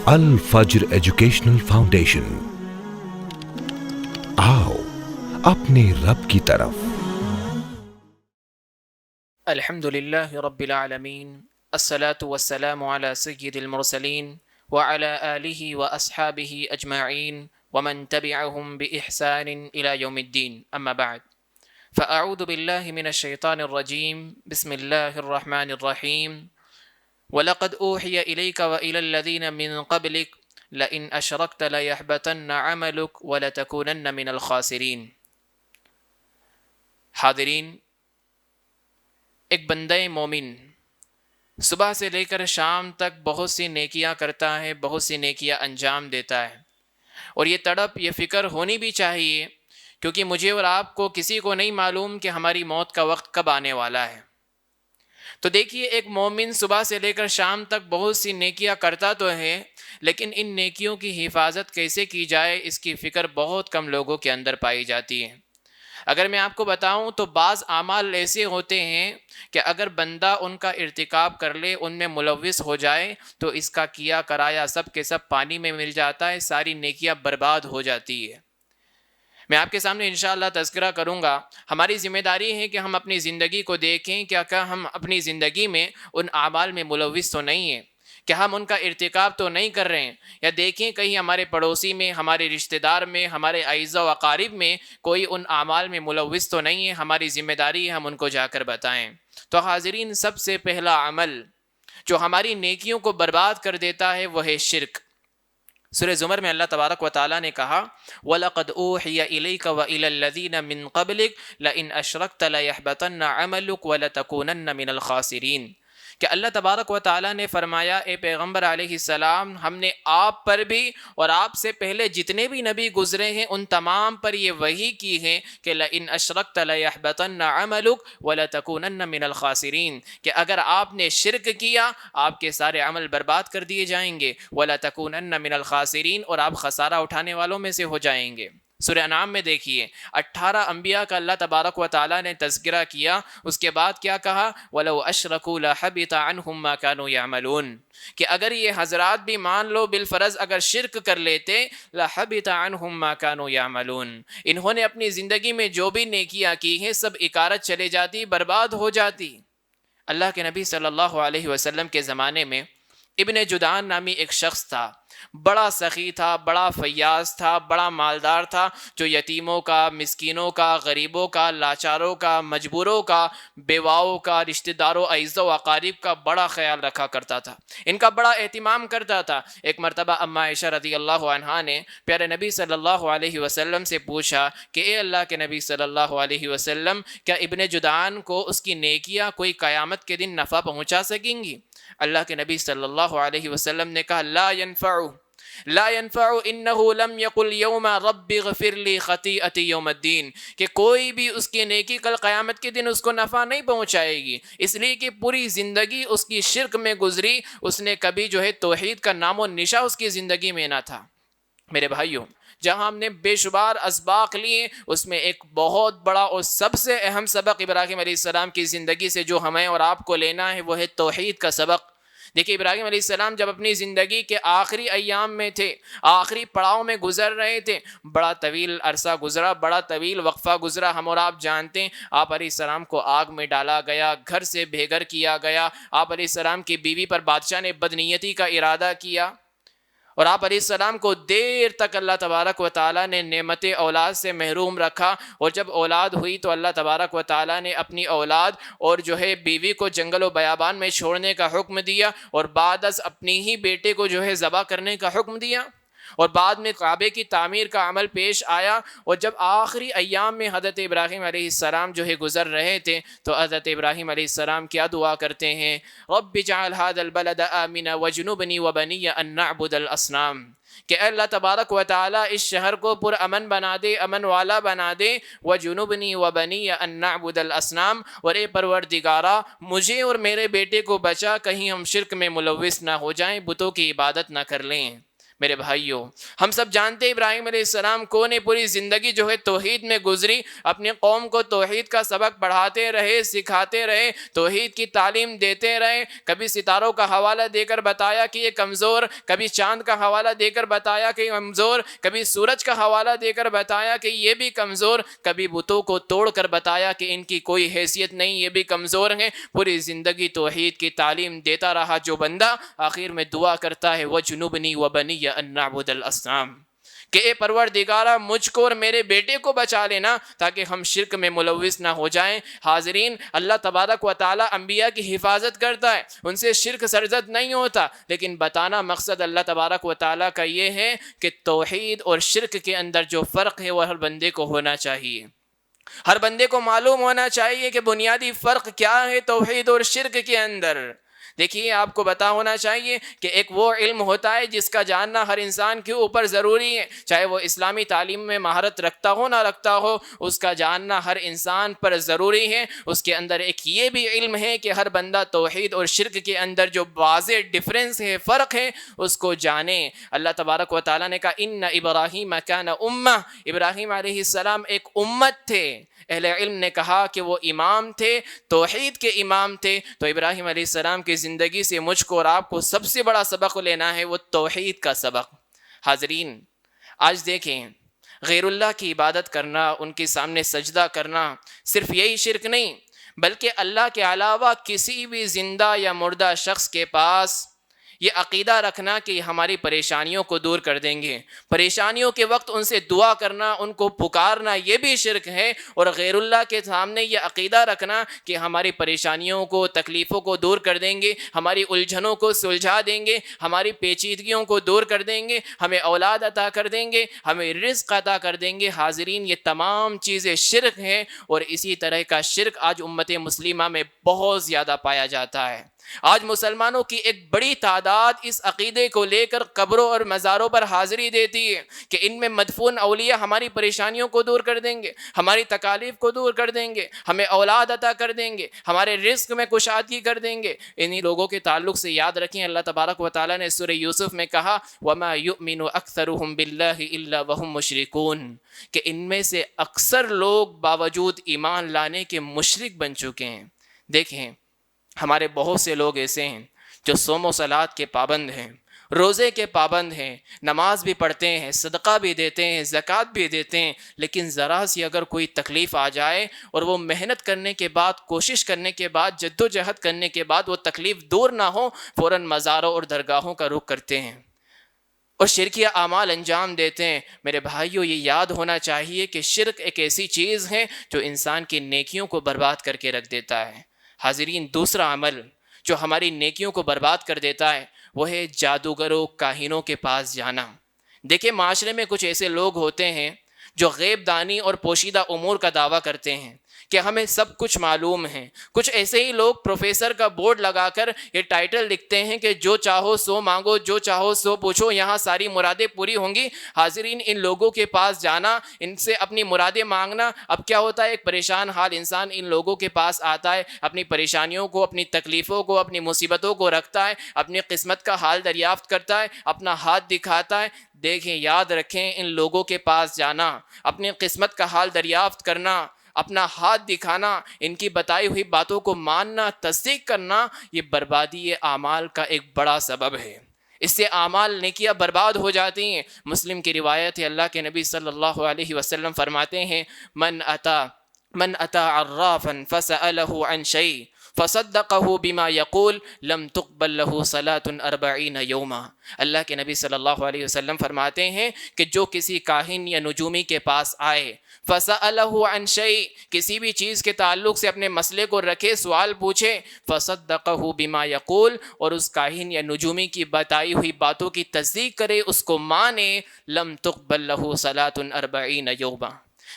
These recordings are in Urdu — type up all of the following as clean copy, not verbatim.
الفجر ایجوکیشنل فاؤنڈیشن، آؤ اپنے رب کی طرف۔ الحمد للہ رب العالمین، الصلاة والسلام علی سید المرسلین وعلی آلہ واصحابہ اجمعین ومن تبعهم بإحسان الى یوم الدین، اما بعد فاعوذ باللہ من الشیطان الرجیم، بسم اللہ الرحمن الرحیم۔ وَلَقَدْ أُوحِيَ إِلَيْكَ وَإِلَى الَّذِينَ مِن قَبْلِكَ لَئِنْ أَشْرَكْتَ لَيَحْبَطَنَّ عَمَلُكَ وَلَتَكُونَنَّ مِنَ الْخَاسِرِينَ۔ حاضرین، ایک بندہ مومن صبح سے لے کر شام تک بہت سی نیکیاں کرتا ہے، بہت سی نیکیاں انجام دیتا ہے، اور یہ تڑپ، یہ فکر ہونی بھی چاہیے، کیونکہ مجھے اور آپ کو کسی کو نہیں معلوم کہ ہماری موت کا وقت کب آنے والا ہے۔ تو دیکھیے، ایک مومن صبح سے لے کر شام تک بہت سی نیکیاں کرتا تو ہے، لیکن ان نیکیوں کی حفاظت کیسے کی جائے اس کی فکر بہت کم لوگوں کے اندر پائی جاتی ہے۔ اگر میں آپ کو بتاؤں تو بعض اعمال ایسے ہوتے ہیں کہ اگر بندہ ان کا ارتکاب کر لے، ان میں ملوث ہو جائے، تو اس کا کیا کرایا سب کے سب پانی میں مل جاتا ہے، ساری نیکیاں برباد ہو جاتی ہے۔ میں آپ کے سامنے انشاءاللہ تذکرہ کروں گا۔ ہماری ذمہ داری ہے کہ ہم اپنی زندگی کو دیکھیں، کیا ہم اپنی زندگی میں ان اعمال میں ملوث تو نہیں ہیں، کہ ہم ان کا ارتکاب تو نہیں کر رہے ہیں، یا دیکھیں کہیں ہمارے پڑوسی میں، ہمارے رشتہ دار میں، ہمارے اعزاء و اقارب میں کوئی ان اعمال میں ملوث تو نہیں ہے۔ ہماری ذمہ داری ہے ہم ان کو جا کر بتائیں۔ تو حاضرین، سب سے پہلا عمل جو ہماری نیکیوں کو برباد کر دیتا ہے وہ ہے شرک۔ سورہ زمر میں اللہ تبارک و تعالیٰ نے کہا، وَلَقَدْ أُوحِيَ إِلَيْكَ وَإِلَى الَّذِينَ مِن قَبْلِكَ لَئِنْ أَشْرَكْتَ لَيَحْبَطَنَّ عَمَلُكَ وَلَتَكُونَنَّ مِنَ الْخَاسِرِينَ۔ کہ اللہ تبارک و تعالیٰ نے فرمایا، اے پیغمبر علیہ السلام، ہم نے آپ پر بھی اور آپ سے پہلے جتنے بھی نبی گزرے ہیں ان تمام پر یہ وحی کی ہے کہ لَإِنْ أَشْرَكْتَ لَيَحْبَطَنَّ عَمَلُكَ وَلَتَكُونَنَّ مِنَ الْخَاسِرِينَ۔ کہ اگر آپ نے شرک کیا، آپ کے سارے عمل برباد کر دیے جائیں گے، وَلَتَكُونَنَّ مِنَ الْخَاسِرِينَ، اور آپ خسارہ اٹھانے والوں میں سے ہو جائیں گے۔ سورہ انعام میں دیکھیے 18 انبیاء کا اللہ تبارک و تعالیٰ نے تذکرہ کیا، اس کے بعد کیا کہا، وَلَوْ أَشْرَكُوا لَحَبِطَ عَنْهُمْ مَا كَانُوا يَعْمَلُونَ۔ کہ اگر یہ حضرات بھی مان لو بالفرض اگر شرک کر لیتے، لَحَبِطَ عَنْهُمْ مَا كَانُوا يَعْمَلُونَ، انہوں نے اپنی زندگی میں جو بھی نیکیاں کی ہیں سب اکارت چلے جاتی، برباد ہو جاتی۔ اللہ کے نبی صلی اللہ علیہ وسلم کے زمانے میں ابن جدعان نامی ایک شخص تھا، بڑا سخی تھا، بڑا فیاض تھا، بڑا مالدار تھا، جو یتیموں کا، مسکینوں کا، غریبوں کا، لاچاروں کا، مجبوروں کا، بیواؤں کا، رشتہ داروں، اعزاء و اقارب کا بڑا خیال رکھا کرتا تھا، ان کا بڑا اہتمام کرتا تھا۔ ایک مرتبہ اما عائشہ رضی اللہ عنہا نے پیارے نبی صلی اللہ علیہ وسلم سے پوچھا کہ اے اللہ کے نبی صلی اللہ علیہ وسلم، کیا ابن جدعان کو اس کی نیکیاں کوئی قیامت کے دن نفع پہنچا سکیں گی؟ اللہ کے نبی صلی اللہ علیہ وسلم نے کہا، لا ينفع انہ لم یقل یوم رب اغفر لی خطیئتی یوم الدین۔ کہ کوئی بھی اس کی نیکی کل قیامت کے دن اس کو نفع نہیں پہنچائے گی، اس لیے کہ پوری زندگی اس کی شرک میں گزری، اس نے کبھی جو ہے توحید کا نام و نشا اس کی زندگی میں نہ تھا۔ میرے بھائیوں، جہاں ہم نے بے شمار اسباق لیے، اس میں ایک بہت بڑا اور سب سے اہم سبق ابراہیم علیہ السلام کی زندگی سے جو ہمیں اور آپ کو لینا ہے وہ ہے توحید کا سبق۔ دیکھیے، ابراہیم علیہ السلام جب اپنی زندگی کے آخری ایام میں تھے، آخری پڑاؤ میں گزر رہے تھے، بڑا طویل عرصہ گزرا، بڑا طویل وقفہ گزرا، ہم اور آپ جانتے ہیں۔ آپ علیہ السلام کو آگ میں ڈالا گیا، گھر سے بے گھر کیا گیا، آپ علیہ السلام کی بیوی پر بادشاہ نے بدنیتی کا ارادہ کیا، اور آپ علیہ السلام کو دیر تک اللہ تبارک و تعالیٰ نے نعمت اولاد سے محروم رکھا، اور جب اولاد ہوئی تو اللہ تبارک و تعالیٰ نے اپنی اولاد اور جو ہے بیوی کو جنگل و بیابان میں چھوڑنے کا حکم دیا، اور بعد از اپنی ہی بیٹے کو جو ہے ذبح کرنے کا حکم دیا، اور بعد میں کعبے کی تعمیر کا عمل پیش آیا۔ اور جب آخری ایام میں حضرت ابراہیم علیہ السلام جو ہے گزر رہے تھے تو حضرت ابراہیم علیہ السلام کیا دعا کرتے ہیں، رب اجعل هذا البلد آمنا واجنبنی وبنی ان نعبد الاصنام۔ کہ اے اللہ تبارک و تعالیٰ اس شہر کو پر امن بنا دے، امن والا بنا دے، وجنبنی وبنی ان نعبد الاصنام، اور اے پروردگارا مجھے اور میرے بیٹے کو بچا، کہیں ہم شرک میں ملوث نہ ہو جائیں، بتوں کی عبادت نہ کر لیں۔ میرے بھائیوں، ہم سب جانتے ہیں ابراہیم علیہ السلام کو نے پوری زندگی جو ہے توحید میں گزری، اپنی قوم کو توحید کا سبق پڑھاتے رہے، سکھاتے رہے، توحید کی تعلیم دیتے رہے، کبھی ستاروں کا حوالہ دے کر بتایا کہ یہ کمزور، کبھی چاند کا حوالہ دے کر بتایا کہ کمزور، کبھی سورج کا حوالہ دے کر بتایا کہ یہ بھی کمزور، کبھی بتوں کو توڑ کر بتایا کہ ان کی کوئی حیثیت نہیں، یہ بھی کمزور ہیں۔ پوری زندگی توحید کی تعلیم دیتا رہا جو بندہ، آخر میں دعا کرتا ہے وَجْنُبْنِي وَبَنِيَّ أَن نَعْبُدَ الْأَصْنَامَ، کہ اے پروردگارہ مجھ کو اور میرے بیٹے کو بچا لینا تاکہ ہم شرک میں ملوث نہ ہو جائیں۔ حاضرین، اللہ تبارک و تعالی انبیاء کی حفاظت کرتا ہے، ان سے شرک سرزد نہیں ہوتا، لیکن بتانا مقصد اللہ تبارک و تعالی کا یہ ہے کہ توحید اور شرک کے اندر جو فرق ہے وہ ہر بندے کو ہونا چاہیے، ہر بندے کو معلوم ہونا چاہیے کہ بنیادی فرق کیا ہے توحید اور شرک کے اندر۔ دیکھیے، آپ کو پتا ہونا چاہیے کہ ایک وہ علم ہوتا ہے جس کا جاننا ہر انسان کے اوپر ضروری ہے، چاہے وہ اسلامی تعلیم میں مہارت رکھتا ہو نہ رکھتا ہو، اس کا جاننا ہر انسان پر ضروری ہے۔ اس کے اندر ایک یہ بھی علم ہے کہ ہر بندہ توحید اور شرک کے اندر جو واضح ڈفرنس ہے، فرق ہے، اس کو جانے۔ اللہ تبارک و تعالیٰ نے کہا ان ابراہیم کان امہ، ابراہیم علیہ السلام ایک امت تھے۔ اہل علم نے کہا کہ وہ امام تھے، توحید کے امام تھے، تو ابراہیم علیہ السلام کی زندگی سے مجھ کو اور آپ کو سب سے بڑا سبق لینا ہے، وہ توحید کا سبق۔ حاضرین، آج دیکھیں، غیر اللہ کی عبادت کرنا، ان کے سامنے سجدہ کرنا، صرف یہی شرک نہیں بلکہ اللہ کے علاوہ کسی بھی زندہ یا مردہ شخص کے پاس یہ عقیدہ رکھنا کہ یہ ہماری پریشانیوں کو دور کر دیں گے، پریشانیوں کے وقت ان سے دعا کرنا، ان کو پکارنا، یہ بھی شرک ہے۔ اور غیر اللہ کے سامنے یہ عقیدہ رکھنا کہ ہماری پریشانیوں کو، تکلیفوں کو دور کر دیں گے، ہماری الجھنوں کو سلجھا دیں گے، ہماری پیچیدگیوں کو دور کر دیں گے، ہمیں اولاد عطا کر دیں گے، ہمیں رزق عطا کر دیں گے۔ حاضرین، یہ تمام چیزیں شرک ہیں، اور اسی طرح کا شرک آج امت مسلمہ میں بہت زیادہ پایا جاتا ہے۔ آج مسلمانوں کی ایک بڑی تعداد اس عقیدے کو لے کر قبروں اور مزاروں پر حاضری دیتی ہے کہ ان میں مدفون اولیاء ہماری پریشانیوں کو دور کر دیں گے، ہماری تکالیف کو دور کر دیں گے، ہمیں اولاد عطا کر دیں گے، ہمارے رزق میں کشادگی کر دیں گے۔ انہی لوگوں کے تعلق سے یاد رکھیں، اللہ تبارک و تعالیٰ نے سورہ یوسف میں کہا وَمَا يُؤْمِنُ أَكْثَرُهُمْ بِاللَّهِ إِلَّا وَهُمْ مُشْرِكُونَ، کہ ان میں سے اکثر لوگ باوجود ایمان لانے کے مشرک بن چکے ہیں۔ دیکھیں، ہمارے بہت سے لوگ ایسے ہیں جو صوم و صلات کے پابند ہیں، روزے کے پابند ہیں، نماز بھی پڑھتے ہیں، صدقہ بھی دیتے ہیں، زکوٰۃ بھی دیتے ہیں، لیکن ذرا سی اگر کوئی تکلیف آ جائے اور وہ محنت کرنے کے بعد، کوشش کرنے کے بعد، جد و جہد کرنے کے بعد وہ تکلیف دور نہ ہو، فوراً مزاروں اور درگاہوں کا رخ کرتے ہیں اور شرکیہ اعمال انجام دیتے ہیں۔ میرے بھائیوں، یہ یاد ہونا چاہیے کہ شرک ایک ایسی چیز ہے جو انسان کی نیکیوں کو برباد کر کے رکھ دیتا ہے۔ حاضرین، دوسرا عمل جو ہماری نیکیوں کو برباد کر دیتا ہے وہ ہے جادوگروں، کاہنوں کے پاس جانا۔ دیکھیں، معاشرے میں کچھ ایسے لوگ ہوتے ہیں جو غیب دانی اور پوشیدہ امور کا دعویٰ کرتے ہیں کہ ہمیں سب کچھ معلوم ہے۔ کچھ ایسے ہی لوگ پروفیسر کا بورڈ لگا کر یہ ٹائٹل لکھتے ہیں کہ جو چاہو سو مانگو، جو چاہو سو پوچھو، یہاں ساری مرادیں پوری ہوں گی۔ حاضرین، ان لوگوں کے پاس جانا، ان سے اپنی مرادیں مانگنا، اب کیا ہوتا ہے، ایک پریشان حال انسان ان لوگوں کے پاس آتا ہے، اپنی پریشانیوں کو، اپنی تکلیفوں کو، اپنی مصیبتوں کو رکھتا ہے، اپنی قسمت کا حال دریافت کرتا ہے، اپنا ہاتھ دکھاتا ہے۔ دیکھیں، یاد رکھیں، ان لوگوں کے پاس جانا، اپنی قسمت کا حال دریافت کرنا، اپنا ہاتھ دکھانا، ان کی بتائی ہوئی باتوں کو ماننا، تصدیق کرنا، یہ بربادی اعمال کا ایک بڑا سبب ہے۔ اس سے اعمال، نیکیاں برباد ہو جاتی ہیں۔ مسلم کی روایت ہے، اللہ کے نبی صلی اللہ علیہ وسلم فرماتے ہیں من اتا عرافا فسألہ عن شیء فصدقه بما يقول لم تقبل له صلاة 40 یوما۔ اللہ کے نبی صلی اللہ علیہ وسلم فرماتے ہیں کہ جو کسی کاہن یا نجومی کے پاس آئے، فسألہ عن شیء، کسی بھی چیز کے تعلق سے اپنے مسئلے کو رکھے، سوال پوچھے، فصدقه بما يقول، اور اس کاہن یا نجومی کی بتائی ہوئی باتوں کی تصدیق کرے، اس کو مانے، لم تقبل له صلاة 40 یوما،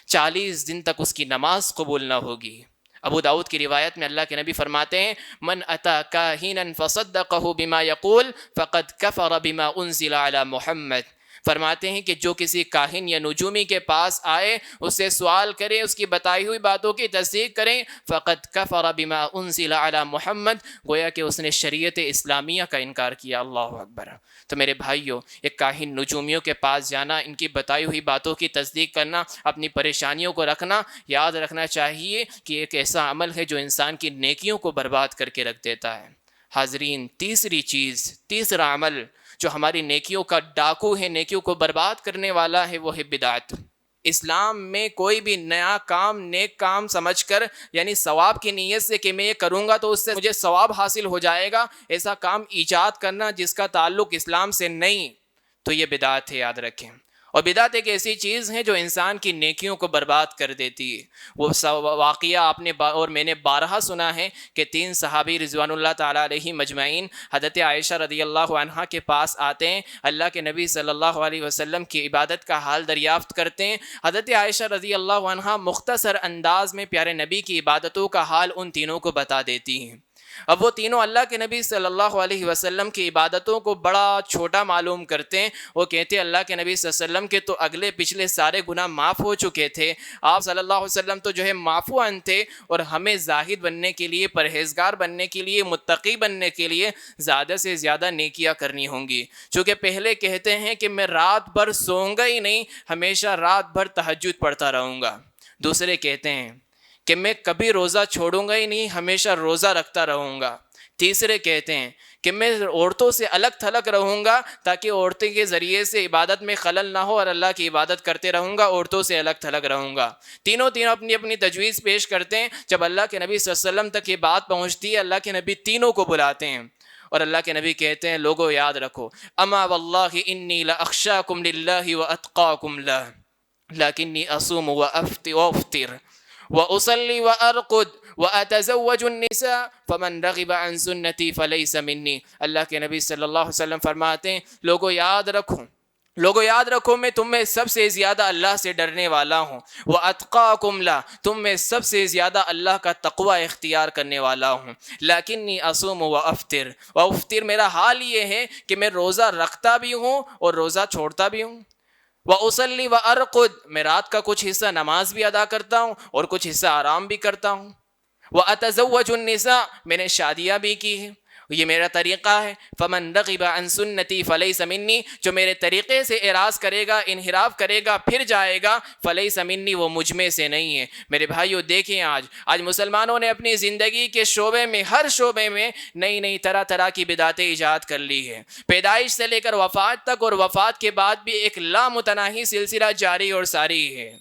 40 دن تک اس کی نماز قبول نہ ہوگی۔ ابو داؤد کی روایت میں اللہ کے نبی فرماتے ہیں من اتا کاہنا فصدقه بما یقول فقد کفر بما انزل علی محمد فرماتے ہیں کہ جو کسی کاہن یا نجومی کے پاس آئے، اس سے سوال کرے، اس کی بتائی ہوئی باتوں کی تصدیق کریں، فقط کفر بما انزل علی محمد، گویا کہ اس نے شریعت اسلامیہ کا انکار کیا۔ اللہ اکبر۔ تو میرے بھائیوں، ایک کاہن نجومیوں کے پاس جانا، ان کی بتائی ہوئی باتوں کی تصدیق کرنا، اپنی پریشانیوں کو رکھنا، یاد رکھنا چاہیے کہ ایک ایسا عمل ہے جو انسان کی نیکیوں کو برباد کر کے رکھ دیتا ہے۔ حاضرین، تیسرا عمل جو ہماری نیکیوں کا ڈاکو ہے، نیکیوں کو برباد کرنے والا ہے، وہ ہے بدعت۔ اسلام میں کوئی بھی نیا کام نیک کام سمجھ کر، یعنی ثواب کی نیت سے کہ میں یہ کروں گا تو اس سے مجھے ثواب حاصل ہو جائے گا، ایسا کام ایجاد کرنا جس کا تعلق اسلام سے نہیں، تو یہ بدعت ہے، یاد رکھیں۔ اور بدعت ایک ایسی چیز ہے جو انسان کی نیکیوں کو برباد کر دیتی ہے۔ وہ واقعہ آپ نے اور میں نے بارہا سنا ہے کہ 3 صحابی رضوان اللہ تعالیٰ علیہ مجمعین حضرت عائشہ رضی اللہ عنہا کے پاس آتے ہیں، اللہ کے نبی صلی اللہ علیہ وسلم کی عبادت کا حال دریافت کرتے ہیں۔ حضرت عائشہ رضی اللہ عنہا مختصر انداز میں پیارے نبی کی عبادتوں کا حال ان تینوں کو بتا دیتی ہیں۔ اب وہ تینوں اللہ کے نبی صلی اللہ علیہ وسلم کی عبادتوں کو بڑا چھوٹا معلوم کرتے ہیں۔ وہ کہتے ہیں اللہ کے نبی صلی اللہ علیہ وسلم کے تو اگلے پچھلے سارے گناہ معاف ہو چکے تھے، آپ صلی اللہ علیہ وسلم تو جو ہے معفو عن تھے، اور ہمیں زاہد بننے کے لیے، پرہیزگار بننے کے لیے، متقی بننے کے لیے زیادہ سے زیادہ نیکیاں کرنی ہوں گی۔ چونکہ پہلے کہتے ہیں کہ میں رات بھر سوؤں گا ہی نہیں، ہمیشہ رات بھر تہجد پڑھتا رہوں گا۔ دوسرے کہتے ہیں کہ میں کبھی روزہ چھوڑوں گا ہی نہیں، ہمیشہ روزہ رکھتا رہوں گا۔ تیسرے کہتے ہیں کہ میں عورتوں سے الگ تھلگ رہوں گا تاکہ عورتوں کے ذریعے سے عبادت میں خلل نہ ہو، اور اللہ کی عبادت کرتے رہوں گا، عورتوں سے الگ تھلگ رہوں گا۔ تینوں اپنی اپنی تجویز پیش کرتے ہیں۔ جب اللہ کے نبی صلی اللہ علیہ وسلم تک یہ بات پہنچتی ہے، اللہ کے نبی تینوں کو بلاتے ہیں، اور اللہ کے نبی کہتے ہیں لوگوں یاد رکھو، اما واللہ انی لاخشاکم للہ واتقاکم لہ لکنی اصوم وافطر وأصلي وأرقد وأتزوج النساء فمن رغب عن سنتي فليس مني۔ اللہ کے نبی صلی اللہ علیہ وسلم فرماتے ہیں لوگوں یاد رکھو میں تم میں سب سے زیادہ اللہ سے ڈرنے والا ہوں، وَأَتْقَاكُمْ لَا، تم میں سب سے زیادہ اللہ کا تقوی اختیار کرنے والا ہوں، لَكِنِّي أَصُومُ وَأَفْطِرُ، میرا حال یہ ہے کہ میں روزہ رکھتا بھی ہوں اور روزہ چھوڑتا بھی ہوں، وَأُصَلِّي وَأَرْقُدْ، میں رات کا کچھ حصہ نماز بھی ادا کرتا ہوں اور کچھ حصہ آرام بھی کرتا ہوں، وَأَتَزَوَّجُ النِّسَاء، میں نے شادیاں بھی کی ہیں، یہ میرا طریقہ ہے، فَمَن رَغِبَ عَن سُنَّتِي فَلَيْسَ مِنِّي، جو میرے طریقے سے اعراض کرے گا، انحراف کرے گا، پھر جائے گا، فَلَيْسَ مِنِّي، وہ مجھ میں سے نہیں ہے۔ میرے بھائیو دیکھیں آج مسلمانوں نے اپنی زندگی کے شعبے میں، ہر شعبے میں نئی طرح کی بدعتیں ایجاد کر لی ہے، پیدائش سے لے کر وفات تک، اور وفات کے بعد بھی ایک لامتناہی سلسلہ جاری اور ساری ہے۔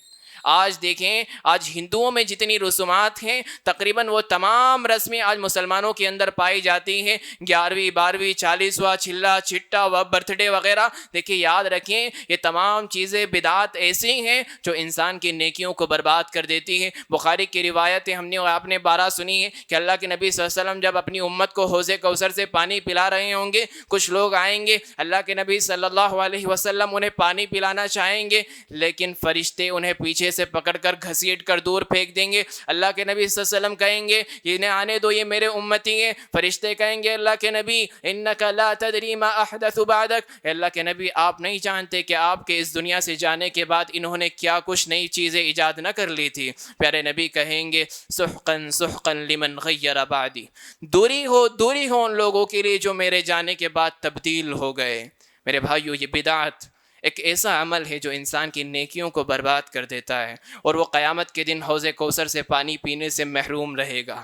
آج دیکھیں، آج ہندوؤں میں جتنی رسومات ہیں تقریباً وہ تمام رسمیں آج مسلمانوں کے اندر پائی جاتی ہیں، 11ویں 12ویں 40واں چلہ چٹا برتھ ڈے وغیرہ۔ دیکھیں یاد رکھیں یہ تمام چیزیں بدعات ایسی ہیں جو انسان کی نیکیوں کو برباد کر دیتی ہیں۔ بخاری کی روایت ہم نے اور آپ نے 12 سنی ہے کہ اللہ کے نبی صلی اللہ علیہ وسلم جب اپنی امت کو حوض کوثر سے پانی پلا رہے ہوں گے، کچھ لوگ آئیں گے، اللہ کے نبی صلی اللہ علیہ وسلم انہیں پانی پلانا چاہیں گے، لیکن فرشتے انہیں پیچھے سے پکڑ کر گھسیٹ کر دور پھینک دیں گے۔ اللہ کے نبی صلی اللہ علیہ وسلم کہیں گے انہیں آنے دو، یہ میرے امتی ہیں۔ فرشتے کہیں گے اللہ کے نبی انک لا تدری ما احدث بعدک، اللہ کے نبی آپ نہیں جانتے کہ آپ کے اس دنیا سے جانے کے بعد انہوں نے کیا کچھ نئی چیزیں ایجاد نہ کر لی تھی۔ پیارے نبی کہیں گے سحقا سحقا لمن غیر بعدی، دوری ہو ان لوگوں کے لیے جو میرے جانے کے بعد تبدیل ہو گئے۔ میرے بھائیو یہ بدعت ایک ایسا عمل ہے جو انسان کی نیکیوں کو برباد کر دیتا ہے، اور وہ قیامت کے دن حوض کوثر سے پانی پینے سے محروم رہے گا۔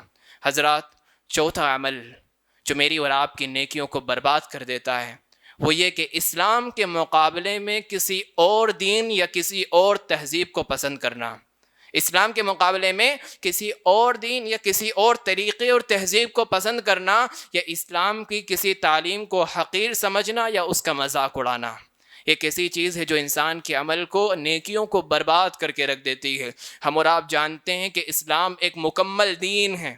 حضرات، چوتھا عمل جو میری اور آپ کی نیکیوں کو برباد کر دیتا ہے وہ یہ کہ اسلام کے مقابلے میں کسی اور دین یا کسی اور تہذیب کو پسند کرنا، اسلام کے مقابلے میں کسی اور دین یا کسی اور طریقے اور تہذیب کو پسند کرنا، یا اسلام کی کسی تعلیم کو حقیر سمجھنا یا اس کا مذاق اڑانا، ایک ایسی چیز ہے جو انسان کے عمل کو، نیکیوں کو برباد کر کے رکھ دیتی ہے۔ ہم اور آپ جانتے ہیں کہ اسلام ایک مکمل دین ہے،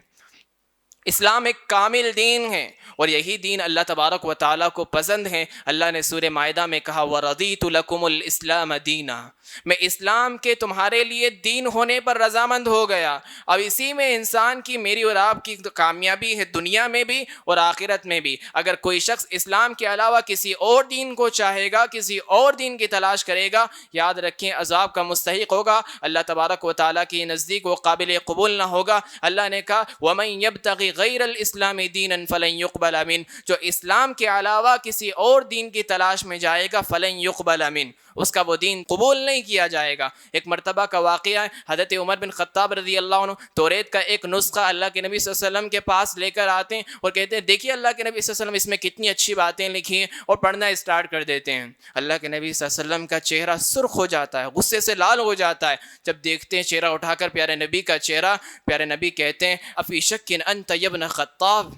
اسلام ایک کامل دین ہے، اور یہی دین اللہ تبارک و تعالیٰ کو پسند ہے۔ اللہ نے سورہ مائدہ میں کہا وَرَضِيتُ لَكُمُ الْإِسْلَامَ دِينًا، میں اسلام کے تمہارے لیے دین ہونے پر رضامند ہو گیا. اب اسی میں انسان کی، میری اور آپ کی کامیابی ہے دنیا میں بھی اور آخرت میں بھی. اگر کوئی شخص اسلام کے علاوہ کسی اور دین کو چاہے گا، کسی اور دین کی تلاش کرے گا، یاد رکھیں عذاب کا مستحق ہوگا. اللہ تبارک و تعالیٰ کے نزدیک وہ قابل قبول نہ ہوگا. اللہ نے کہا وَمَن يَبْتَغِ غَيْرَ الْإِسْلَامِ دِينًا فَلَن يُقْبَلَ مِنْهُ، جو اسلام کے علاوہ کسی اور دین کی تلاش میں جائے گا فَلَن يُقْبَلَ مِنْهُ، اس کا وہ دین قبول نہیں کیا جائے گا. ایک مرتبہ کا واقعہ ہے، حضرت عمر بن خطاب رضی اللہ عنہ توریت کا ایک نسخہ اللہ کے نبی صلی اللہ علیہ وسلم کے پاس لے کر آتے ہیں اور کہتے ہیں دیکھیے اللہ کے نبی صلی اللہ علیہ وسلم اس میں کتنی اچھی باتیں لکھی ہیں، اور پڑھنا اسٹارٹ کر دیتے ہیں. اللہ کے نبی صلی اللہ علیہ وسلم کا چہرہ سرخ ہو جاتا ہے، غصے سے لال ہو جاتا ہے. جب دیکھتے ہیں چہرہ اٹھا کر پیارے نبی کا چہرہ، پیارے نبی کہتے ہیں افی شک انت یا ابن خطاب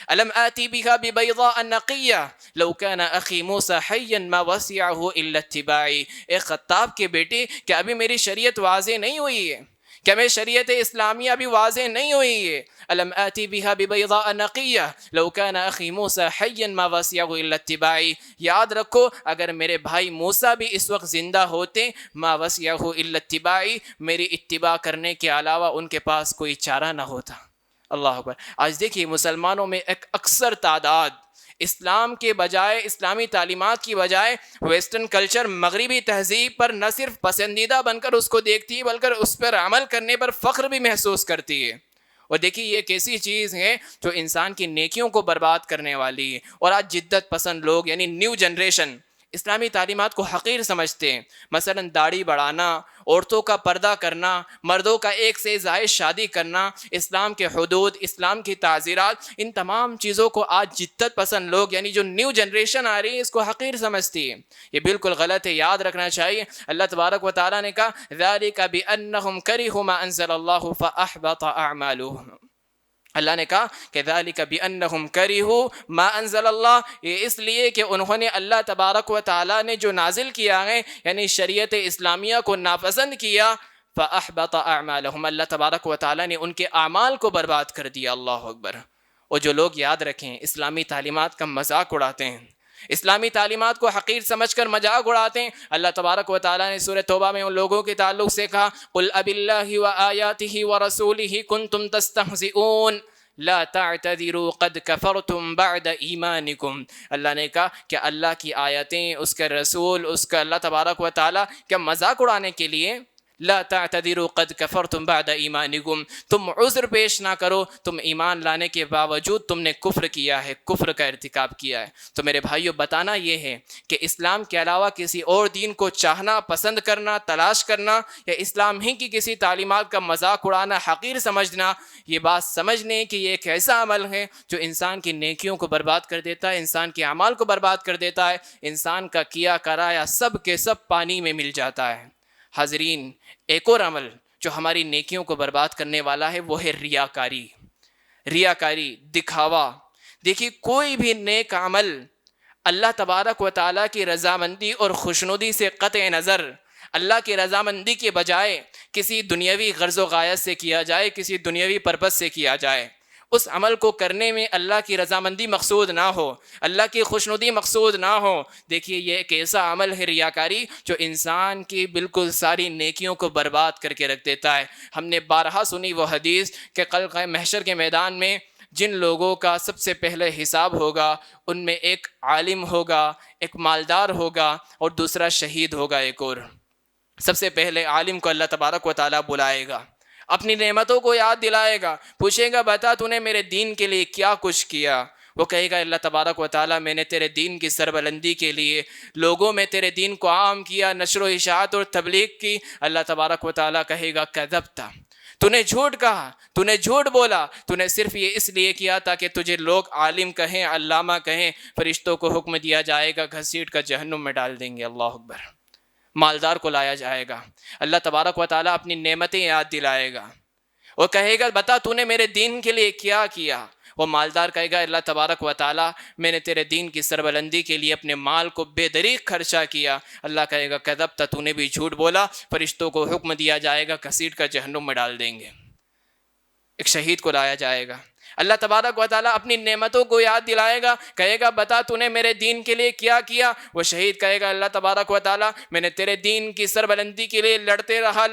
الم آتی بها ببیضاء نقیہ لو کان اخی موسیٰ حیا ما وسعہ الا اتباعی. اے خطاب کے بیٹے، کیا ابھی میری شریعت واضح نہیں ہوئی ہے؟ کیا میری شریعت اسلامیہ ابھی واضح نہیں ہوئی ہے؟ الم آتی بها ببیضاء نقیہ لو کان اخی موسیٰ حیا ما وسعہ الا اتباعی. یاد رکھو اگر میرے بھائی موسیٰ بھی اس وقت زندہ ہوتے، ما وسعہ الا اتباعی، میری اتباع کرنے کے علاوہ ان کے پاس کوئی چارہ نہ ہوتا. اللہ اکبر. آج دیکھیے مسلمانوں میں ایک اکثر تعداد اسلام کے بجائے، اسلامی تعلیمات کی بجائے ویسٹرن کلچر، مغربی تہذیب پر نہ صرف پسندیدہ بن کر اس کو دیکھتی ہے بلکہ اس پر عمل کرنے پر فخر بھی محسوس کرتی ہے. اور دیکھیے یہ ایک ایسی چیز ہے جو انسان کی نیکیوں کو برباد کرنے والی ہے. اور آج جدت پسند لوگ یعنی نیو جنریشن اسلامی تعلیمات کو حقیر سمجھتے ہیں. مثلا داڑھی بڑھانا، عورتوں کا پردہ کرنا، مردوں کا ایک سے زائد شادی کرنا، اسلام کے حدود، اسلام کی تعزیرات، ان تمام چیزوں کو آج جدت پسند لوگ یعنی جو نیو جنریشن آ رہی ہے اس کو حقیر سمجھتی ہے. یہ بالکل غلط ہے، یاد رکھنا چاہیے. اللہ تبارک و تعالیٰ نے کہا ذَلِكَ بِأَنَّهُمْ كَرِهُوا مَا أَنزَلَ اللَّهُ فَأَحْبَطَ أَعْمَالُهُمْ. اللہ نے کہا کہ ذَلِكَ بِأَنَّهُمْ كَرِهُوا مَا أَنزَلَ اللَّهُ، یہ اس لیے کہ انہوں نے اللہ تبارک و تعالیٰ نے جو نازل کیا ہے یعنی شریعت اسلامیہ کو ناپسند کیا. فَأَحْبَطَ أَعْمَالَهُمْ، اللہ تبارک و تعالیٰ نے ان کے اعمال کو برباد کر دیا. اللہ اکبر. اور جو لوگ یاد رکھیں اسلامی تعلیمات کا مذاق اڑاتے ہیں، اسلامی تعلیمات کو حقیر سمجھ کر مذاق اڑاتے ہیں، اللہ تبارک و تعالیٰ نے سورہ توبہ میں ان لوگوں کے تعلق سے کہا قُلْ أَبِاللَّهِ وَآيَاتِهِ وَرَسُولِهِ كُنْتُمْ تَسْتَهْزِئُونَ لا تعتذروا قد كفرتم بعد ایمانکم. اللہ نے کہا کہ اللہ کی آیتیں، اس کے رسول، اس کا اللہ تبارک و تعالیٰ کیا مذاق اڑانے کے لیے؟ لا تعتذروا قد كفرتم بعد ایمانکم، تم عذر پیش نہ کرو، تم ایمان لانے کے باوجود تم نے کفر کیا ہے، کفر کا ارتکاب کیا ہے. تو میرے بھائیوں بتانا یہ ہے کہ اسلام کے علاوہ کسی اور دین کو چاہنا، پسند کرنا، تلاش کرنا یا اسلام ہی کی کسی تعلیمات کا مذاق اڑانا، حقیر سمجھنا، یہ بات سمجھنے کہ یہ ایک ایسا عمل ہے جو انسان کی نیکیوں کو برباد کر دیتا ہے، انسان کے اعمال کو برباد کر دیتا ہے، انسان کا کیا کرایا سب کے سب پانی میں مل جاتا ہے. حاضرین، ایک اور عمل جو ہماری نیکیوں کو برباد کرنے والا ہے وہ ہے ریاکاری. ریاکاری، دکھاوا. دیکھیے کوئی بھی نیک عمل اللہ تبارک و تعالیٰ کی رضامندی اور خوشنودی سے قطع نظر، اللہ کی رضامندی کے بجائے کسی دنیاوی غرض و غایت سے کیا جائے، کسی دنیاوی پرپس سے کیا جائے، اس عمل کو کرنے میں اللہ کی رضامندی مقصود نہ ہو، اللہ کی خوشنودی مقصود نہ ہو، دیکھیے یہ ایک ایسا عمل ہے ریاکاری جو انسان کی بالکل ساری نیکیوں کو برباد کر کے رکھ دیتا ہے. ہم نے بارہا سنی وہ حدیث کہ کل محشر کے میدان میں جن لوگوں کا سب سے پہلے حساب ہوگا ان میں ایک عالم ہوگا، ایک مالدار ہوگا اور دوسرا شہید ہوگا. ایک اور سب سے پہلے عالم کو اللہ تبارک و تعالیٰ بلائے گا، اپنی نعمتوں کو یاد دلائے گا، پوچھے گا بتا تو نے میرے دین کے لیے کیا کچھ کیا. وہ کہے گا اللہ تبارک و تعالیٰ میں نے تیرے دین کی سربلندی کے لیے لوگوں میں تیرے دین کو عام کیا، نشر و اشاعت اور تبلیغ کی. اللہ تبارک و تعالیٰ کہے گا کذبتا، تو نے جھوٹ کہا، تو نے جھوٹ بولا، تو نے صرف یہ اس لیے کیا تاکہ تجھے لوگ عالم کہیں، علامہ کہیں. فرشتوں کو حکم دیا جائے گا، گھسیٹ کر جہنم میں ڈال دیں گے. اللہ اکبر. مالدار کو لایا جائے گا، اللہ تبارک و تعالیٰ اپنی نعمتیں یاد دلائے گا، وہ کہے گا بتا تو نے میرے دین کے لیے کیا کیا. وہ مالدار کہے گا اللہ تبارک و تعالیٰ میں نے تیرے دین کی سربلندی کے لیے اپنے مال کو بے دریغ خرچہ کیا. اللہ کہے گا کذبت، تو نے بھی جھوٹ بولا. فرشتوں کو حکم دیا جائے گا، گھسیٹ کر جہنم میں ڈال دیں گے. ایک شہید کو لایا جائے گا، اللہ تبارک و تعالیٰ اپنی نعمتوں کو یاد دلائے گا، کہے گا بتا تو نے میرے دین کے لیے کیا کیا. وہ شہید کہے گا اللہ تبارک و تعالیٰ میں نے تیرے دین کی سربلندی کے لیے لڑتے رہا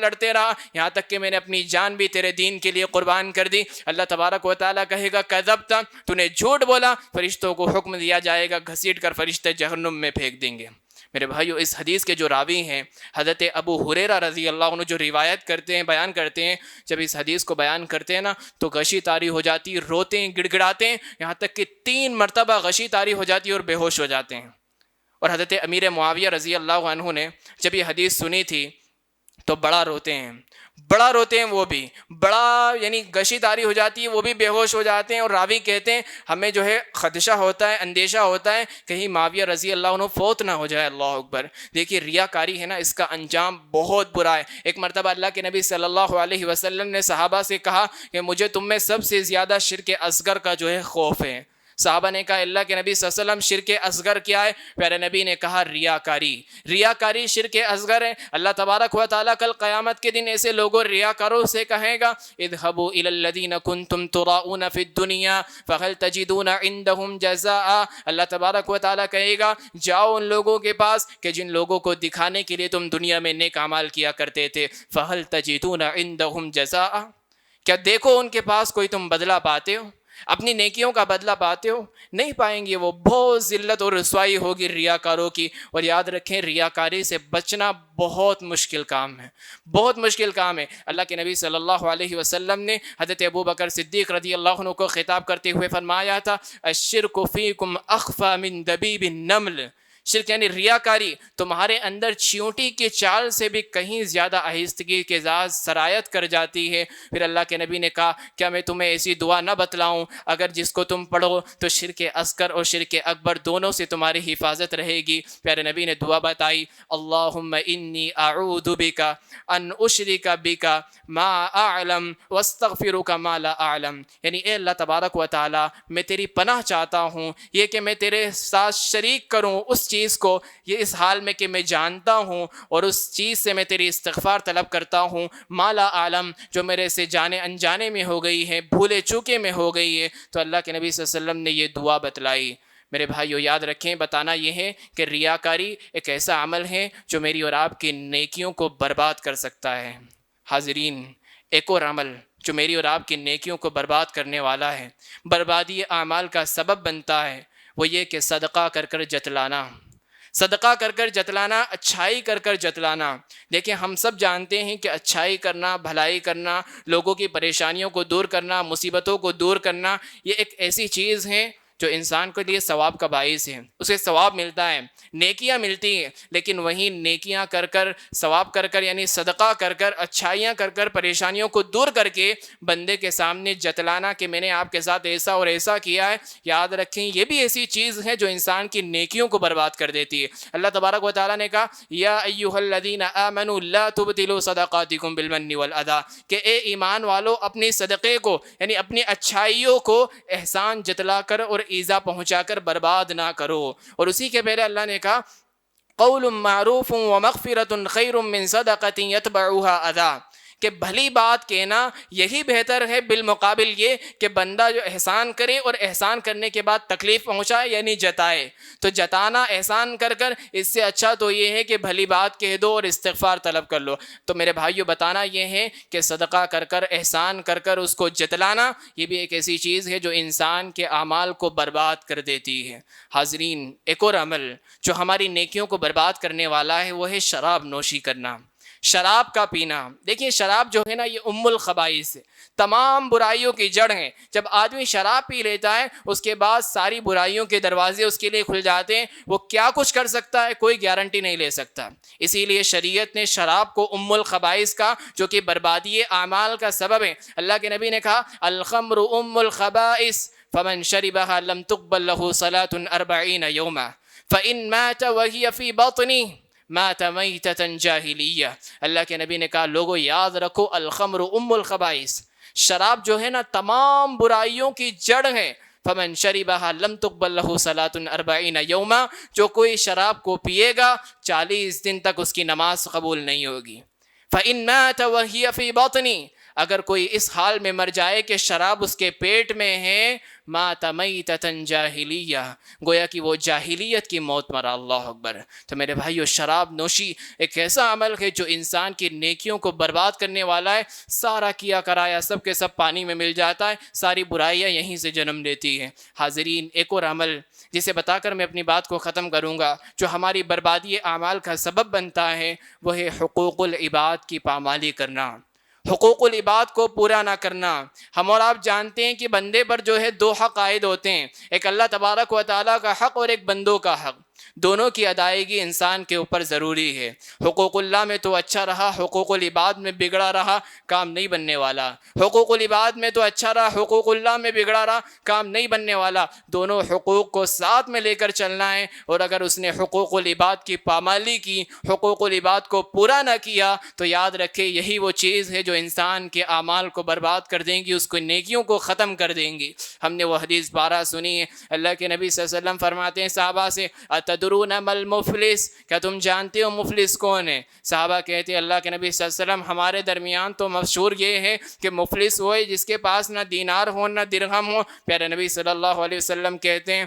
یہاں تک کہ میں نے اپنی جان بھی تیرے دین کے لیے قربان کر دی. اللہ تبارک و تعالیٰ کہے گا کذبت، تو نے جھوٹ بولا. فرشتوں کو حکم دیا جائے گا، گھسیٹ کر فرشتے جہنم میں پھینک دیں گے. میرے بھائیو، اس حدیث کے جو راوی ہیں حضرت ابو ہریرہ رضی اللہ عنہ جو روایت کرتے ہیں، بیان کرتے ہیں، جب اس حدیث کو بیان کرتے ہیں نا تو غشی طاری ہو جاتی، روتے ہیں، گڑ گڑاتے ہیں، یہاں تک کہ 3 مرتبہ غشی طاری ہو جاتی اور بے ہوش ہو جاتے ہیں. اور حضرت امیر معاویہ رضی اللہ عنہ نے جب یہ حدیث سنی تھی تو بڑا روتے ہیں، وہ بھی بڑا، یعنی غشی طاری ہو جاتی ہے، وہ بھی بے ہوش ہو جاتے ہیں. اور راوی کہتے ہیں ہمیں جو ہے خدشہ ہوتا ہے، اندیشہ ہوتا ہے کہیں معاویہ رضی اللہ عنہ فوت نہ ہو جائے. اللہ اکبر. دیکھیے ریاکاری ہے نا، اس کا انجام بہت برا ہے. ایک مرتبہ اللہ کے نبی صلی اللہ علیہ وسلم نے صحابہ سے کہا کہ مجھے تم میں سب سے زیادہ شرک اصغر کا جو ہے خوف ہے. صحابہ نے کہا اللہ کے نبی صلی اللہ علیہ وسلم شرک اصغر کیا ہے؟ پیارے نبی نے کہا ریاکاری شرک اصغر ہے. اللہ تبارک و تعالیٰ کل قیامت کے دن ایسے لوگوں ریاکاروں سے کہے گا اذهبوا الى الذين كنتم تراؤون في الدنيا فهل تجدون عندهم جزاء. اللہ تبارک و تعالیٰ کہے گا جاؤ ان لوگوں کے پاس کہ جن لوگوں کو دکھانے کے لیے تم دنیا میں نیک اعمال کیا کرتے تھے. فهل تجدون عندهم جزاء، کیا دیکھو ان کے پاس کوئی تم بدلہ پاتے ہو، اپنی نیکیوں کا بدلہ پاتے ہو؟ نہیں پائیں گے. وہ بہت ذلت اور رسوائی ہوگی ریاکاروں کی. اور یاد رکھیں ریاکاری سے بچنا بہت مشکل کام ہے، بہت مشکل کام ہے. اللہ کے نبی صلی اللہ علیہ وسلم نے حضرت ابو بکر صدیق رضی اللہ عنہ کو خطاب کرتے ہوئے فرمایا تھا الشرک فیکم اخفی من دبیب النمل. شرک یعنی ریاکاری تمہارے اندر چیونٹی کی چال سے بھی کہیں زیادہ آہستگی کے ساتھ سرایت کر جاتی ہے. پھر اللہ کے نبی نے کہا کیا میں تمہیں ایسی دعا نہ بتلاؤں اگر جس کو تم پڑھو تو شرک اصغر اور شرک اکبر دونوں سے تمہاری حفاظت رہے گی. پیارے نبی نے دعا بتائی اللہم انی اعوذ بک ان اشرک بک ما اعلم واستغفرک ما لا اعلم. یعنی اے اللہ تبارک و تعالی میں تیری پناہ چاہتا ہوں یہ کہ میں تیرے ساتھ شریک کروں اس چیز کو، یہ اس حال میں کہ میں جانتا ہوں اور اس چیز سے میں تیری استغفار طلب کرتا ہوں ما لا اعلم، جو میرے سے جانے انجانے میں ہو گئی ہے، بھولے چوکے میں ہو گئی ہے. تو اللہ کے نبی صلی اللہ علیہ وسلم نے یہ دعا بتلائی. میرے بھائیو یاد رکھیں، بتانا یہ ہے کہ ریاکاری ایک ایسا عمل ہے جو میری اور آپ کی نیکیوں کو برباد کر سکتا ہے. حاضرین، ایک اور عمل جو میری اور آپ کی نیکیوں کو برباد کرنے والا ہے، بربادی اعمال کا سبب بنتا ہے، وہ یہ کہ صدقہ کر کر جتلانا. صدقہ کر کر جتلانا، اچھائی کر کر جتلانا. دیکھیں ہم سب جانتے ہیں کہ اچھائی کرنا، بھلائی کرنا، لوگوں کی پریشانیوں کو دور کرنا، مصیبتوں کو دور کرنا، یہ ایک ایسی چیز ہے جو انسان کے لیے ثواب کا باعث ہے. اسے ثواب ملتا ہے، نیکیاں ملتی ہیں. لیکن وہیں نیکیاں کر کر، ثواب کر کر، یعنی صدقہ کر کر، اچھائیاں کر کر، پریشانیوں کو دور کر کے بندے کے سامنے جتلانا کہ میں نے آپ کے ساتھ ایسا اور ایسا کیا ہے، یاد رکھیں یہ بھی ایسی چیز ہے جو انسان کی نیکیوں کو برباد کر دیتی ہے. اللہ تبارک و تعالیٰ نے کہا یا ایھا الذین آمنوا لا تبطلوا صدقاتکم بالمن والأذی، کہ اے ایمان والو اپنی صدقے کو، یعنی اپنی اچھائیوں کو احسان جتلا کر اور ایذا پہنچا کر برباد نہ کرو. اور اسی کے پہلے اللہ نے کہا قول معروف ومغفرۃ خیر من صدقۃ یتبعها اذی، کہ بھلی بات کہنا یہی بہتر ہے بالمقابل یہ کہ بندہ جو احسان کرے اور احسان کرنے کے بعد تکلیف پہنچائے، یعنی جتائے. تو جتانا احسان کر کر اس سے اچھا تو یہ ہے کہ بھلی بات کہہ دو اور استغفار طلب کر لو. تو میرے بھائیو بتانا یہ ہے کہ صدقہ کر کر، احسان کر کر اس کو جتلانا یہ بھی ایک ایسی چیز ہے جو انسان کے اعمال کو برباد کر دیتی ہے. حاضرین، ایک اور عمل جو ہماری نیکیوں کو برباد کرنے والا ہے وہ ہے شراب نوشی کرنا، شراب کا پینا. دیکھیں شراب جو ہے نا یہ ام الخبائث ہے، تمام برائیوں کی جڑ ہیں. جب آدمی شراب پی لیتا ہے اس کے بعد ساری برائیوں کے دروازے اس کے لیے کھل جاتے ہیں. وہ کیا کچھ کر سکتا ہے کوئی گارنٹی نہیں لے سکتا. اسی لیے شریعت نے شراب کو ام الخبائث کا، جو کہ بربادی اعمال کا سبب ہے. اللہ کے نبی نے کہا الخمر ام الخبائث فمن شربها لم تقبل له صلاة 40 يوما فإن مات وهي في بطنه مات میتۃ جاہلیہ. اللہ کے نبی نے کہا لوگو یاد رکھو الخمر ام الخبائث، شراب جو ہے نا تمام برائیوں کی جڑ ہے. فمن شربها لم تقبل له صلاة 40 یوما، جو کوئی شراب کو پیے گا 40 دن تک اس کی نماز قبول نہیں ہوگی. فإن مات وهي في بطنی، اگر کوئی اس حال میں مر جائے کہ شراب اس کے پیٹ میں ہے، مات میتۃ جاہلیہ، گویا کہ وہ جاہلیت کی موت مرا۔ اللہ اکبر۔ تو میرے بھائیو، شراب نوشی ایک ایسا عمل ہے جو انسان کی نیکیوں کو برباد کرنے والا ہے۔ سارا کیا کرایا سب کے سب پانی میں مل جاتا ہے، ساری برائیاں یہیں سے جنم لیتی ہیں۔ حاضرین، ایک اور عمل جسے بتا کر میں اپنی بات کو ختم کروں گا، جو ہماری بربادی اعمال کا سبب بنتا ہے، وہ ہے حقوق العباد کی پامالی کرنا، حقوق العباد کو پورا نہ کرنا۔ ہم اور آپ جانتے ہیں کہ بندے پر جو ہے دو حق عائد ہوتے ہیں، ایک اللہ تبارک و تعالیٰ کا حق اور ایک بندوں کا حق۔ دونوں کی ادائیگی انسان کے اوپر ضروری ہے۔ حقوق اللہ میں تو اچھا رہا، حقوق العباد میں بگڑا رہا، کام نہیں بننے والا۔ حقوق العباد میں تو اچھا رہا، حقوق اللہ میں بگڑا رہا، کام نہیں بننے والا۔ دونوں حقوق کو ساتھ میں لے کر چلنا ہے، اور اگر اس نے حقوق العباد کی پامالی کی، حقوق العباد کو پورا نہ کیا، تو یاد رکھے یہی وہ چیز ہے جو انسان کے اعمال کو برباد کر دیں گی، اس کو نیکیوں کو ختم کر دیں گی۔ ہم نے وہ حدیث بارہ سنی ہے، اللہ کے نبی صلی اللہ علیہ وسلم فرماتے ہیں صحابہ سے، اتدرون ما المفلس، کیا تم جانتے ہو مفلس کون ہے؟ صحابہ کہتے ہیں اللہ کے نبی صلی اللہ علیہ وسلم، ہمارے درمیان تو مشہور یہ ہے کہ مفلس وہ ہے جس کے پاس نہ دینار ہو نہ درہم ہو۔ پیارے نبی صلی اللہ علیہ وسلم کہتے ہیں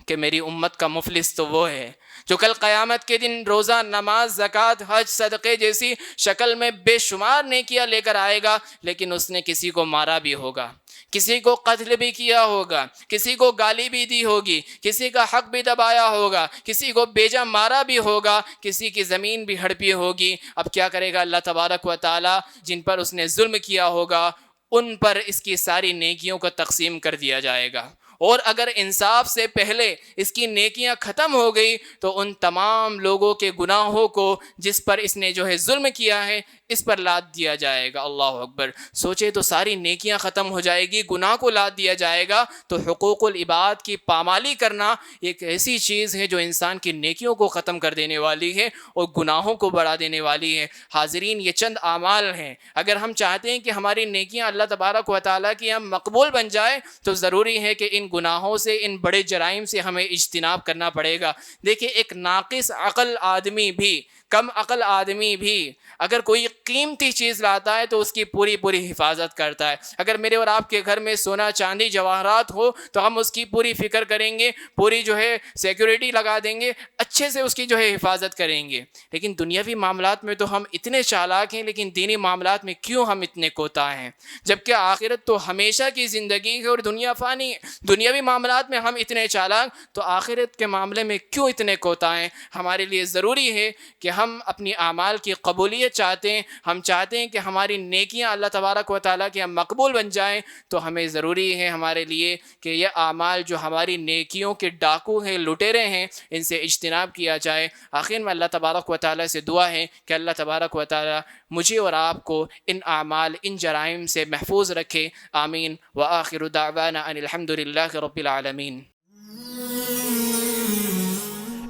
کہ میری امت کا مفلس تو وہ ہے جو کل قیامت کے دن روزہ، نماز، زکوٰۃ، حج، صدقے جیسی شکل میں بے شمار نیکیاں لے کر آئے گا، لیکن اس نے کسی کو مارا بھی ہوگا، کسی کو قتل بھی کیا ہوگا، کسی کو گالی بھی دی ہوگی، کسی کا حق بھی دبایا ہوگا، کسی کو بیجا مارا بھی ہوگا، کسی کی زمین بھی ہڑپی ہوگی۔ اب کیا کرے گا اللہ تبارک و تعالیٰ؟ جن پر اس نے ظلم کیا ہوگا ان پر اس کی ساری نیکیوں کو تقسیم کر دیا جائے گا، اور اگر انصاف سے پہلے اس کی نیکیاں ختم ہو گئی تو ان تمام لوگوں کے گناہوں کو جس پر اس نے جو ہے ظلم کیا ہے اس پر لاد دیا جائے گا۔ اللہ اکبر۔ سوچے تو ساری نیکیاں ختم ہو جائے گی، گناہ کو لاد دیا جائے گا۔ تو حقوق العباد کی پامالی کرنا ایک ایسی چیز ہے جو انسان کی نیکیوں کو ختم کر دینے والی ہے اور گناہوں کو بڑھا دینے والی ہے۔ حاضرین، یہ چند اعمال ہیں، اگر ہم چاہتے ہیں کہ ہماری نیکیاں اللہ تبارک و تعالیٰ کی ہم مقبول بن جائے تو ضروری ہے کہ ان گناہوں سے، ان بڑے جرائم سے ہمیں اجتناب کرنا پڑے گا۔ دیکھیں، ایک ناقص عقل آدمی بھی، کم عقل آدمی بھی اگر کوئی قیمتی چیز لاتا ہے تو اس کی پوری حفاظت کرتا ہے۔ اگر میرے اور آپ کے گھر میں سونا، چاندی، جواہرات ہو تو ہم اس کی پوری فکر کریں گے، پوری جو ہے سیکیورٹی لگا دیں گے، اچھے سے اس کی جو ہے حفاظت کریں گے۔ لیکن دنیاوی معاملات میں تو ہم اتنے چالاک ہیں، لیکن دینی معاملات میں کیوں ہم اتنے کوتاہ ہیں؟ جبکہ آخرت تو ہمیشہ کی زندگی ہے اور دنیا فانی ہے۔ دنیاوی معاملات میں ہم اتنے چالاک، تو آخرت کے معاملے میں کیوں اتنے کوتاہ ہیں؟ ہمارے لیے ضروری ہے کہ ہم اپنی اعمال کی قبولیت چاہتے ہیں، ہم چاہتے ہیں کہ ہماری نیکیاں اللہ تبارک و تعالیٰ کی ہم مقبول بن جائیں، تو ہمیں ضروری ہے ہمارے لیے کہ یہ اعمال جو ہماری نیکیوں کے ڈاکو ہیں، لٹیرے ہیں، ان سے اجتناب کیا جائے۔ آخر میں اللہ تبارک و تعالیٰ سے دعا ہے کہ اللہ تبارک و تعالیٰ مجھے اور آپ کو ان اعمال، ان جرائم سے محفوظ رکھے۔ آمین۔ وآخر دعوانا ان الحمد للہ رب العالمین۔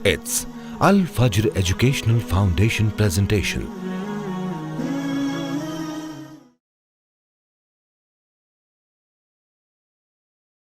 It's Al Fajr Educational Foundation presentation.